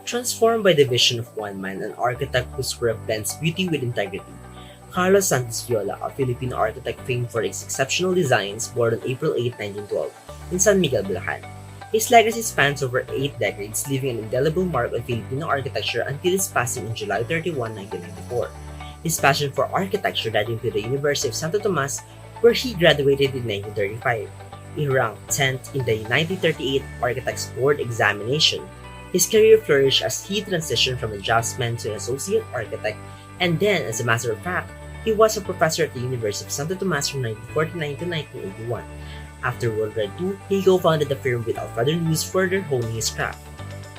Transformed by the vision of one man, an architect whose work blends beauty with integrity, Carlos Santos-Viola, a Filipino architect famed for his exceptional designs, born on April 8, 1912, in San Miguel, Bulacan. His legacy spans over 8 decades, leaving an indelible mark on Filipino architecture until his passing on July 31, 1994. His passion for architecture led him to the University of Santo Tomas, where he graduated in 1935. He ranked 10th in the 1938 Architects Board examination. His career flourished as he transitioned from a draftsman to an associate architect, and then, as a matter of fact, he was a professor at the University of Santo Tomas from 1949 to 1981. After World War II, he co-founded the firm with Alfredo Luz, further honing his craft.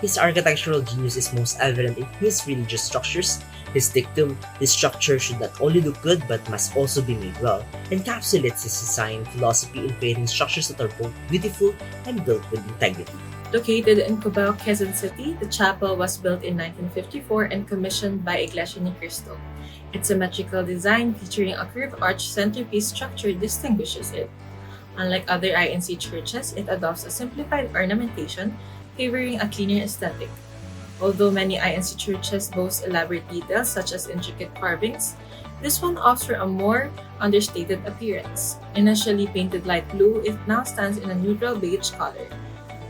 His architectural genius is most evident in his religious structures. His dictum, "This structure should not only look good but must also be made well," encapsulates his design philosophy in creating structures that are both beautiful and built with integrity. Located in Cubao, Quezon City, the chapel was built in 1954 and commissioned by Iglesia ni Cristo. Its symmetrical design featuring a curved arch centerpiece structure distinguishes it. Unlike other INC churches, it adopts a simplified ornamentation, favoring a cleaner aesthetic. Although many INC churches boast elaborate details such as intricate carvings, this one offers a more understated appearance. Initially painted light blue, it now stands in a neutral beige color.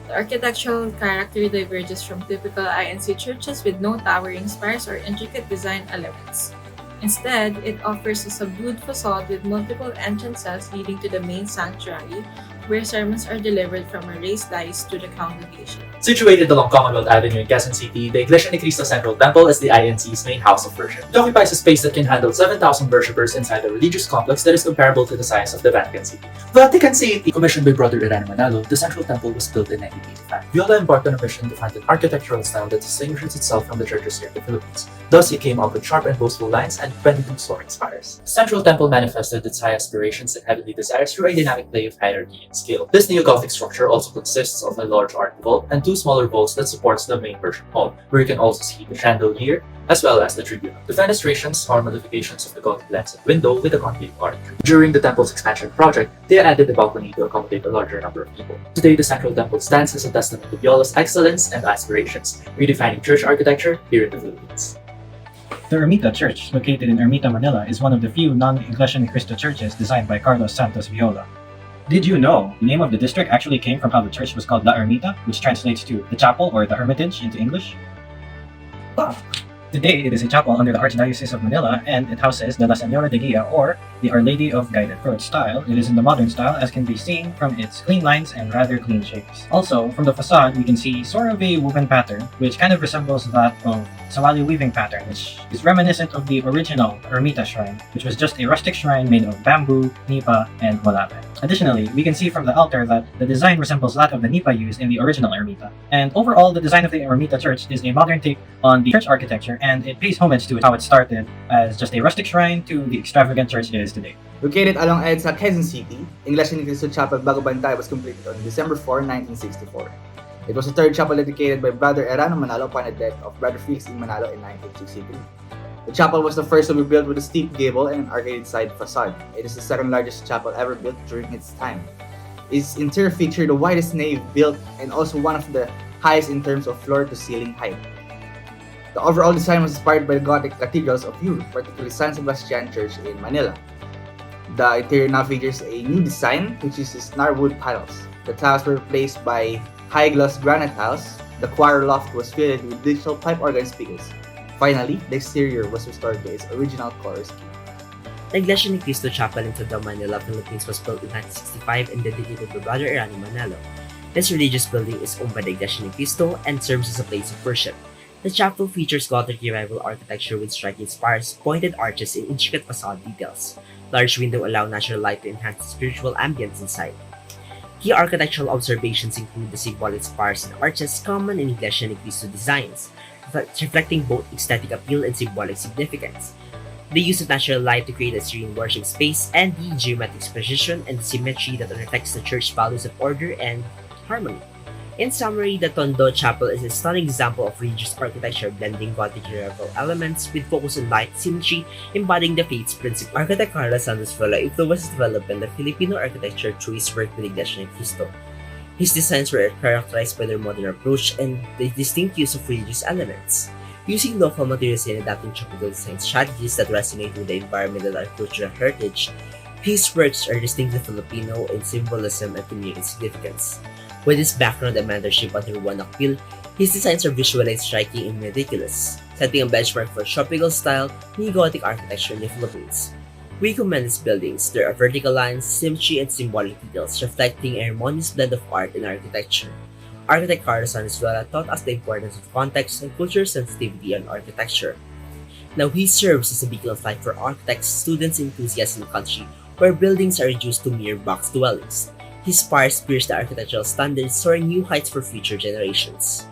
The architectural character diverges from typical INC churches with no towering spires or intricate design elements. Instead, it offers a subdued facade with multiple entrances leading to the main sanctuary, where sermons are delivered from a raised dais to the congregation. Situated along Commonwealth Avenue in Quezon City, the Iglesia ni Cristo Central Temple is the INC's main house of worship. It occupies a space that can handle 7,000 worshippers inside a religious complex that is comparable to the size of the Vatican City. Vatican City! Commissioned by Brother Erwin R, the Central Temple was built in 1985. Viola embarked on a mission to find an architectural style that distinguishes itself from the churches here in the Philippines. Thus, he came up with sharp and boastful lines and 22 soaring spires. The Central Temple manifested its high aspirations and heavenly desires through a dynamic play of hierarchy and scale. This neo-Gothic structure also consists of a large art vault and two smaller vaults that supports the main worship hall, where you can also see the chandelier as well as the tribune. The fenestrations are modifications of the Gothic lancet window with a concave arch. During the temple's expansion project, they added a balcony to accommodate a larger number of people. Today, the Central Temple stands as a testament to Viola's excellence and aspirations, redefining church architecture here in the Philippines. The Ermita Church, located in Ermita, Manila, is one of the few non-Iglesia ni Cristo churches designed by Carlos Santos-Viola. Did you know the name of the district actually came from how the church was called La Ermita, which translates to the chapel or the hermitage into English? Today, it is a chapel under the Archdiocese of Manila, and it houses the La Señora de Guia, or the Our Lady of Guided. For its style, it is in the modern style, as can be seen from its clean lines and rather clean shapes. Also, from the facade, we can see sort of a woven pattern, which kind of resembles that of Sawali weaving pattern, which is reminiscent of the original Ermita shrine, which was just a rustic shrine made of bamboo, nipa, and walape. Additionally, we can see from the altar that the design resembles that of the nipa used in the original Ermita. And overall, the design of the Ermita Church is a modern take on the church architecture, and it pays homage to how it started as just a rustic shrine to the extravagant church it is today. Located along EDSA, Quezon City, Iglesia ni Cristo Chapel Bagabantay was completed on December 4, 1964. It was the third chapel dedicated by Brother Erano Manalo upon the death of Brother Felix in Manalo in 1963. The chapel was the first to be built with a steep gable and an arcaded side facade. It is the second largest chapel ever built during its time. Its interior featured the widest nave built and also one of the highest in terms of floor-to-ceiling height. The overall design was inspired by the Gothic cathedrals of Europe, particularly San Sebastian Church in Manila. The interior now features a new design, which uses narwood panels. The tiles were replaced by high-gloss granite tiles. The choir loft was fitted with digital pipe organ speakers. Finally, the exterior was restored to its original color scheme. The Iglesia ni Cristo Chapel in Tondo, Manila, Philippines was built in 1965 and dedicated to Brother Erano Manalo. This religious building is owned by the Iglesia ni Cristo and serves as a place of worship. The chapel features Gothic revival architecture with striking spires, pointed arches, and intricate facade details. Large windows allow natural light to enhance the spiritual ambience inside. Key architectural observations include the symbolic spires and arches common in Iglesia ni Cristo designs, reflecting both aesthetic appeal and symbolic significance. The use of natural light to create a serene worship space, and the geometric precision and symmetry that reflects the church's values of order and harmony. In summary, the Tondo Chapel is a stunning example of religious architecture blending Gothic revival elements with focus on light symmetry, embodying the faith's principle. Architect Carlos Santos-Viola influenced the development of Filipino architecture through his work with Iglesia ni Cristo. His designs were characterized by their modern approach and the distinct use of religious elements. Using local materials and adapting tropical design strategies that resonate with the environmental and cultural heritage, his works are distinctly Filipino in symbolism and community significance. With his background and mentorship under one appeal, his designs are visually striking and meticulous, setting a benchmark for tropical style neo-Gothic architecture in the Philippines. We commend his buildings. There are vertical lines, symmetry, and symbolic details reflecting a harmonious blend of art and architecture. Architect Carlos Santos-Viola taught us the importance of context and cultural sensitivity in architecture. Now he serves as a beacon of light for architects, students, and enthusiasts in the country where buildings are reduced to mere box dwellings. His spires pierce the architectural standards, soaring new heights for future generations.